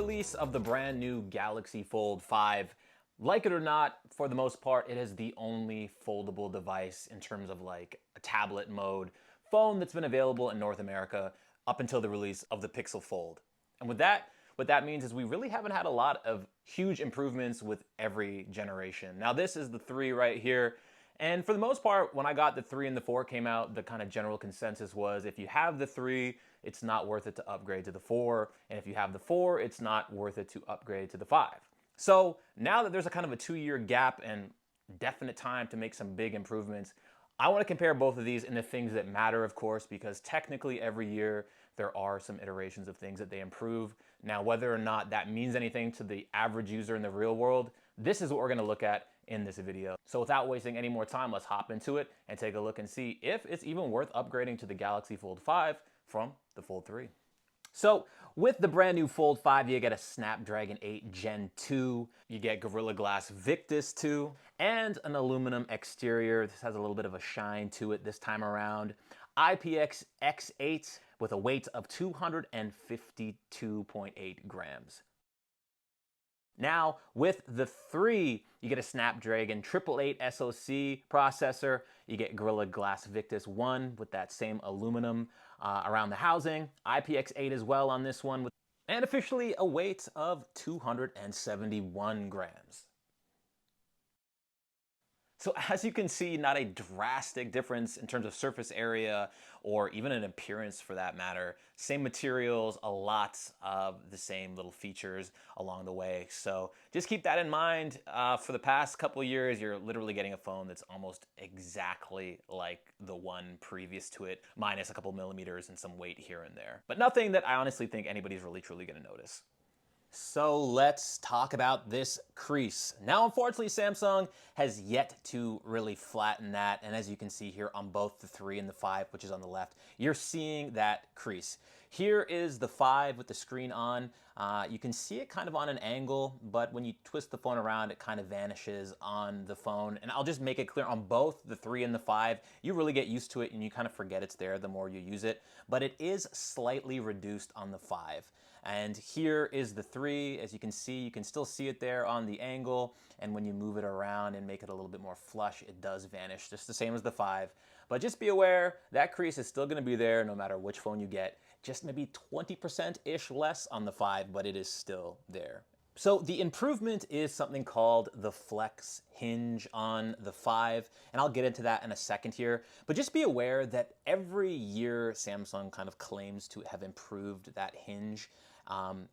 release of the brand new Galaxy Fold 5, like it or not, for the most part, it is the only foldable device in terms of like a tablet mode phone that's been available in North America up until the release of the Pixel Fold. And with that, what that means is we really haven't had a lot of huge improvements with every generation. Now this is the 3 right here. And for the most part, when I got the 3 and the 4 came out, the kind of general consensus was if you have the 3, it's not worth it to upgrade to the 4. And if you have the 4, it's not worth it to upgrade to the 5. So now that there's a kind of a 2-year gap and definite time to make some big improvements, I want to compare both of these into things that matter, of course, because technically every year there are some iterations of things that they improve. Now, whether or not that means anything to the average user in the real world, this is what we're going to look at in this video. So without wasting any more time, let's hop into it and take a look and see if it's even worth upgrading to the Galaxy Fold 5 from the Fold 3. So with the brand new Fold 5, you get a Snapdragon 8 Gen 2, you get Gorilla Glass Victus 2, and an aluminum exterior. This has a little bit of a shine to it this time around. IPX X8 with a weight of 252.8 grams. Now, with the 3, you get a Snapdragon 888 SoC processor. You get Gorilla Glass Victus 1 with that same aluminum around the housing. IPX8 as well on this one, and officially a weight of 271 grams. So as you can see, not a drastic difference in terms of surface area or even an appearance for that matter. Same materials, a lot of the same little features along the way. So just keep that in mind. For the past couple of years, you're literally getting a phone that's almost exactly like the one previous to it, minus a couple millimeters and some weight here and there. But nothing that I honestly think anybody's really truly gonna notice. So let's talk about this crease. Now, unfortunately, Samsung has yet to really flatten that. And as you can see here on both the 3 and the 5, which is on the left, you're seeing that crease. Here is the 5 with the screen on. You can see it kind of on an angle, but when you twist the phone around, it kind of vanishes on the phone. And I'll just make it clear on both the 3 and the 5, you really get used to it and you kind of forget it's there the more you use it. But it is slightly reduced on the 5. And here is the 3. As you can see, you can still see it there on the angle. And when you move it around and make it a little bit more flush, it does vanish, just the same as the 5. But just be aware, that crease is still gonna be there no matter which phone you get. Just maybe 20%-ish less on the 5, but it is still there. So the improvement is something called the Flex Hinge on the 5, and I'll get into that in a second here. But just be aware that every year Samsung kind of claims to have improved that hinge.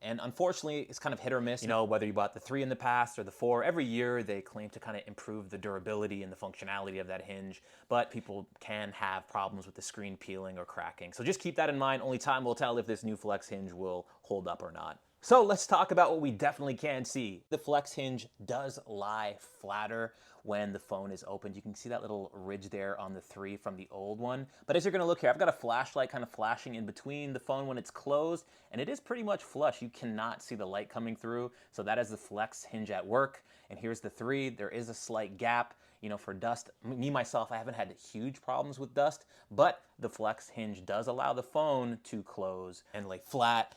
And unfortunately, it's kind of hit or miss. You know, whether you bought the 3 in the past or the 4, every year they claim to kind of improve the durability and the functionality of that hinge, but people can have problems with the screen peeling or cracking. So just keep that in mind. Only time will tell if this new Flex Hinge will hold up or not. So let's talk about what we definitely can see. The Flex Hinge does lie flatter when the phone is opened. You can see that little ridge there on the 3 from the old one. But as you're gonna look here, I've got a flashlight kind of flashing in between the phone when it's closed, and it is pretty much flush. You cannot see the light coming through. So that is the Flex Hinge at work. And here's the 3. There is a slight gap. You know, for dust, me, myself, I haven't had huge problems with dust, but the Flex Hinge does allow the phone to close and lay flat.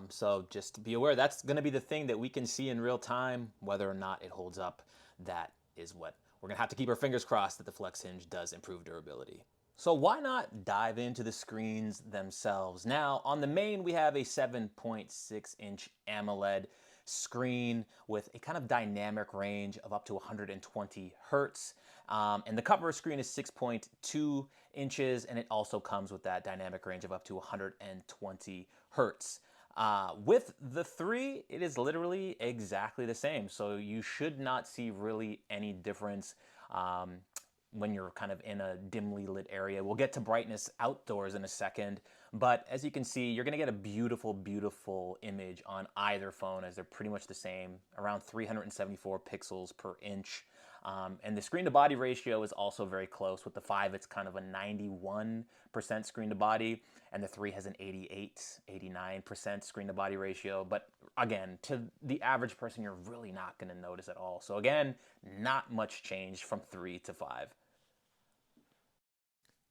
So just be aware, that's gonna be the thing that we can see in real time, whether or not it holds up. That is what we're gonna have to keep our fingers crossed that the Flex Hinge does improve durability. So why not dive into the screens themselves? Now, on the main, we have a 7.6-inch AMOLED screen with a kind of dynamic range of up to 120 hertz. And the cover screen is 6.2 inches, and it also comes with that dynamic range of up to 120 hertz. With the 3, it is literally exactly the same. So you should not see really any difference when you're kind of in a dimly lit area. We'll get to brightness outdoors in a second, but as you can see, you're gonna get a beautiful, beautiful image on either phone as they're pretty much the same, around 374 pixels per inch. And the screen to body ratio is also very close. With the 5, it's kind of a 91% screen to body, and the 3 has an 89% screen to body ratio. But again, to the average person, you're really not gonna notice at all. So again, not much change from 3 to 5.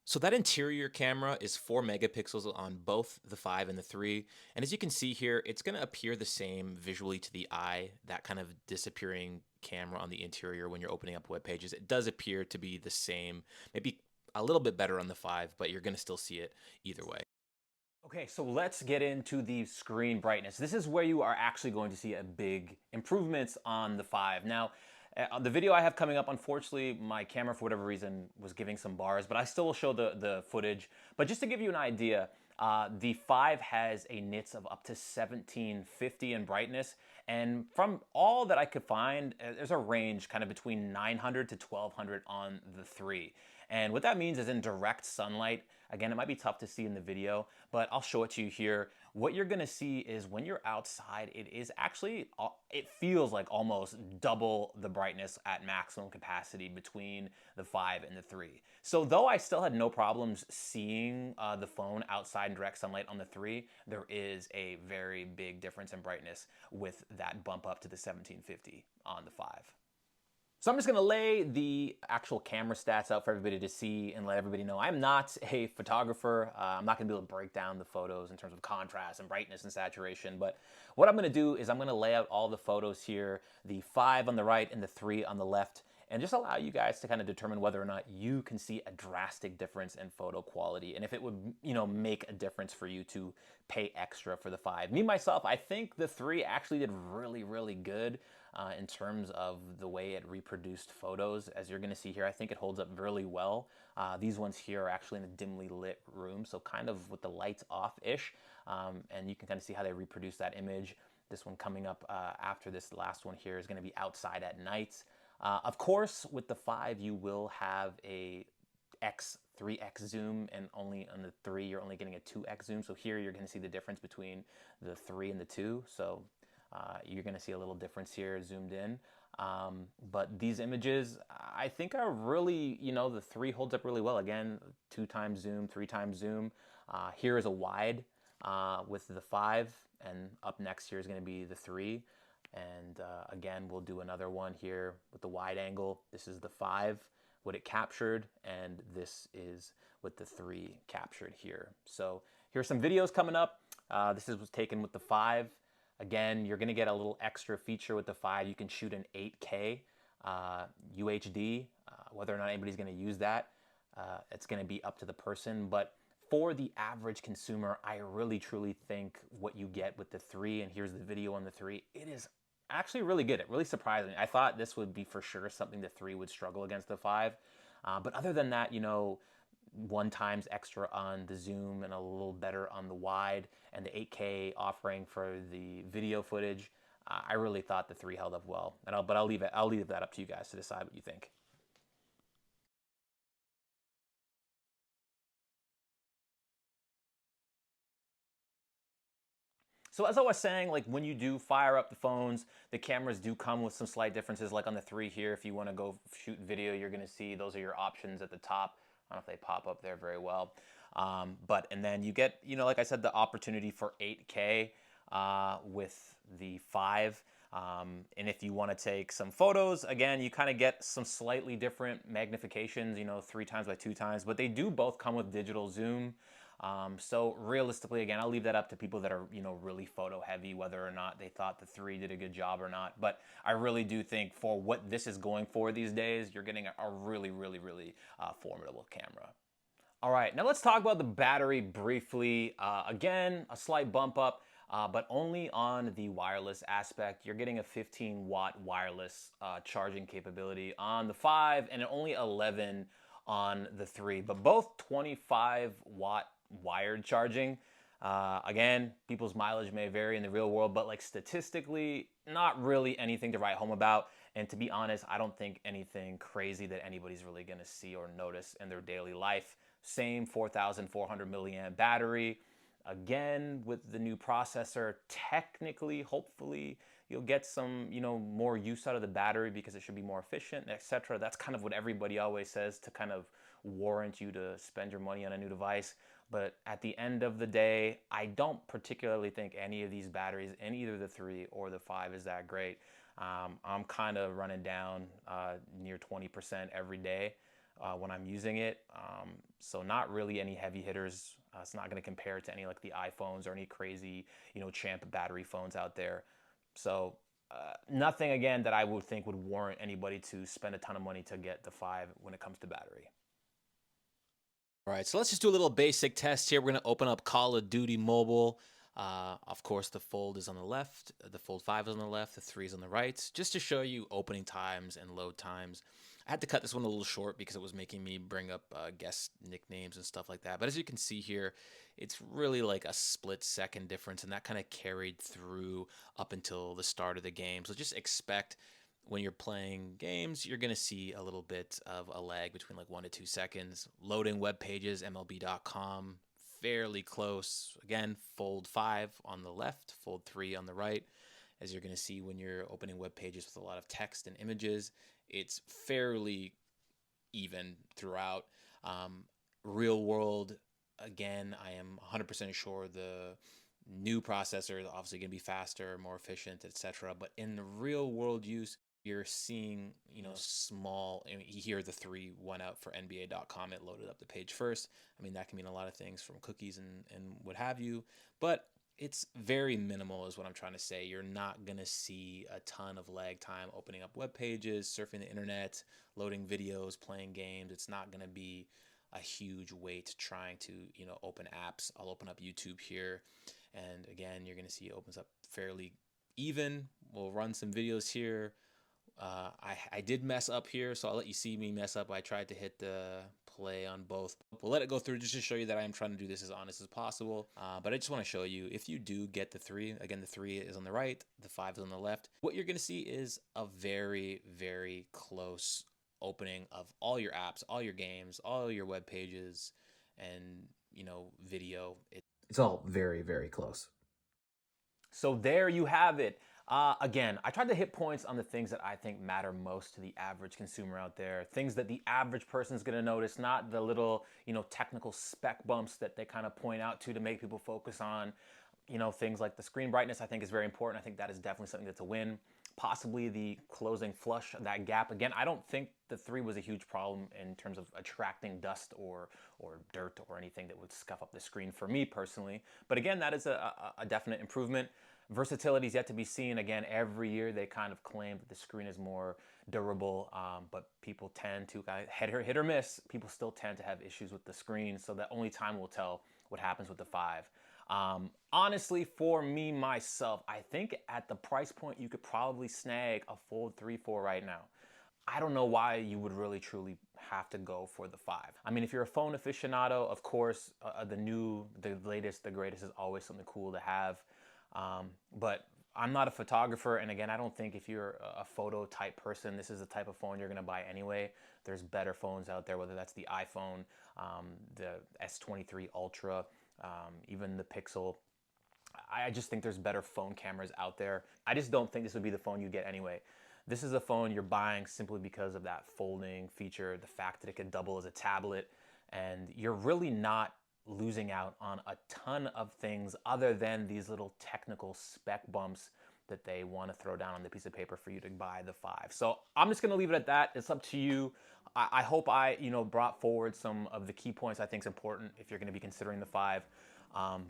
So that interior camera is 4 megapixels on both the 5 and the 3. And as you can see here, it's going to appear the same visually to the eye, that kind of disappearing camera on the interior when you're opening up web pages. It does appear to be the same, maybe a little bit better on the 5, but you're going to still see it either way. Okay, so let's get into the screen brightness. This is where you are actually going to see a big improvements on the 5. Now, on the video I have coming up, unfortunately, my camera, for whatever reason, was giving some bars, but I still will show the footage. But just to give you an idea, the 5 has a nits of up to 1750 in brightness. And from all that I could find, there's a range kind of between 900 to 1200 on the 3. And what that means is in direct sunlight, again, it might be tough to see in the video, but I'll show it to you here. What you're gonna see is when you're outside, it is actually, it feels like almost double the brightness at maximum capacity between the 5 and the 3. So though I still had no problems seeing the phone outside in direct sunlight on the 3, there is a very big difference in brightness with that bump up to the 1750 on the 5. So I'm just gonna lay the actual camera stats out for everybody to see and let everybody know I'm not a photographer. I'm not gonna be able to break down the photos in terms of contrast and brightness and saturation, but what I'm gonna do is I'm gonna lay out all the photos here, the 5 on the right and the 3 on the left, and just allow you guys to kind of determine whether or not you can see a drastic difference in photo quality and if it would, make a difference for you to pay extra for the 5. Me, myself, I think the 3 actually did really, really good in terms of the way it reproduced photos. As you're gonna see here, I think it holds up really well. These ones here are actually in a dimly lit room, so kind of with the lights off-ish, and you can kind of see how they reproduce that image. This one coming up after this last one here is gonna be outside at night. Of course, with the 5, you will have a 3x zoom, and only on the 3, you're only getting a 2x zoom. So here you're gonna see the difference between the 3 and the 2. So you're gonna see a little difference here zoomed in. But these images, I think are really, the 3 holds up really well. Again, 2 times zoom, 3 times zoom. Here is a wide with the 5, and up next here is gonna be the 3. And again, we'll do another one here with the wide angle. This is the 5, what it captured, and this is what the 3 captured here. So here's some videos coming up. This was taken with the 5. Again, you're gonna get a little extra feature with the 5. You can shoot an 8K UHD. Whether or not anybody's gonna use that, it's gonna be up to the person. But for the average consumer, I really truly think what you get with the 3, and here's the video on the 3, it is actually really good. It really surprised me. I thought this would be for sure something the 3 would struggle against the 5. But other than that, 1 times extra on the zoom and a little better on the wide, and the 8K offering for the video footage, I really thought the 3 held up well. But I'll leave that up to you guys to decide what you think. So as I was saying, like when you do fire up the phones, the cameras do come with some slight differences. Like on the 3 here, if you want to go shoot video, you're going to see those are your options at the top. I don't know if they pop up there very well. And then you get, like I said, the opportunity for 8K with the 5. And if you want to take some photos, again, you kind of get some slightly different magnifications, 3 times by 2 times, but they do both come with digital zoom. So realistically, again, I'll leave that up to people that are, really photo heavy, whether or not they thought the 3 did a good job or not. But I really do think for what this is going for these days, you're getting a really, really, really formidable camera. All right, now let's talk about the battery briefly. Again, a slight bump up, but only on the wireless aspect. You're getting a 15-watt wireless charging capability on the 5 and only 11 on the 3, but both 25-watt wired charging. Again, people's mileage may vary in the real world, but like statistically, not really anything to write home about. And to be honest, I don't think anything crazy that anybody's really gonna see or notice in their daily life. Same 4,400 milliamp battery. Again, with the new processor, technically, hopefully, you'll get some, more use out of the battery because it should be more efficient, etc. That's kind of what everybody always says to kind of warrant you to spend your money on a new device. But at the end of the day, I don't particularly think any of these batteries in either the 3 or the 5 is that great. I'm kind of running down near 20% every day. when I'm using it. So not really any heavy hitters. It's not going to compare to any like the iPhones or any crazy, champ battery phones out there. So nothing again that I would think would warrant anybody to spend a ton of money to get the 5 when it comes to battery. All right, so let's just do a little basic test here. We're going to open up Call of Duty Mobile. Of course, the Fold is on the left, the Fold 5 is on the left, the 3 is on the right, just to show you opening times and load times. I had to cut this one a little short because it was making me bring up guest nicknames and stuff like that. But as you can see here, it's really like a split-second difference, and that kind of carried through up until the start of the game. So just expect when you're playing games, you're going to see a little bit of a lag between like 1 to 2 seconds. Loading web pages, MLB.com, fairly close. Again, Fold 5 on the left, Fold 3 on the right. As you're going to see when you're opening web pages with a lot of text and images, it's fairly even throughout. Real world, again, I am 100% sure the new processor is obviously going to be faster, more efficient, etc. But in the real world use, you're seeing, small, here the 3 went out for NBA.com. It loaded up the page first. I mean, that can mean a lot of things from cookies and what have you, but it's very minimal is what I'm trying to say. You're not going to see a ton of lag time opening up web pages, surfing the internet, loading videos, playing games. It's not going to be a huge wait trying to, open apps. I'll open up YouTube here. And again, you're going to see it opens up fairly even. We'll run some videos here. I did mess up here, so I'll let you see me mess up. I tried to hit the play on both. We'll let it go through just to show you that I am trying to do this as honest as possible. But I just want to show you, if you do get the 3, again, the 3 is on the right, the 5 is on the left. What you're going to see is a very, very close opening of all your apps, all your games, all your web pages, and, video. It's all very, very close. So there you have it. Again, I tried to hit points on the things that I think matter most to the average consumer out there, things that the average person is going to notice, not the little, technical spec bumps that they kind of point out to make people focus on. Things like the screen brightness I think is very important. I think that is definitely something that's a win. Possibly the closing flush, that gap. Again, I don't think the 3 was a huge problem in terms of attracting dust or dirt or anything that would scuff up the screen for me personally. But again, that is a definite improvement. Versatility is yet to be seen. Again, every year they kind of claim that the screen is more durable, but people tend to, hit or miss, people still tend to have issues with the screen, so that only time will tell what happens with the 5. Honestly, for me, myself, I think at the price point, you could probably snag a Fold 3, 4 right now. I don't know why you would really truly have to go for the 5. I mean, if you're a phone aficionado, of course, the latest, the greatest is always something cool to have. But I'm not a photographer, and again, I don't think if you're a photo type person, this is the type of phone you're gonna buy anyway. There's better phones out there, whether that's the iPhone, the S23 Ultra, even the Pixel. I just think there's better phone cameras out there. I just don't think this would be the phone you get anyway. This is a phone you're buying simply because of that folding feature, the fact that it could double as a tablet, and you're really not losing out on a ton of things other than these little technical spec bumps that they want to throw down on the piece of paper for you to buy the 5. So I'm just going to leave it at that. It's up to you. I hope I, brought forward some of the key points I think is important if you're going to be considering the 5.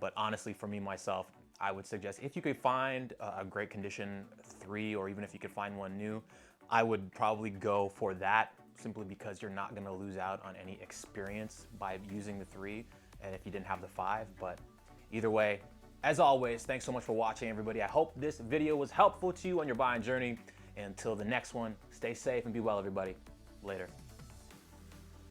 But honestly, for me, myself, I would suggest if you could find a great condition 3, or even if you could find one new, I would probably go for that, simply because you're not going to lose out on any experience by using the 3 and if you didn't have the 5. But either way, as always, thanks so much for watching, everybody. I hope this video was helpful to you on your buying journey. And until the next one, stay safe and be well, everybody. Later.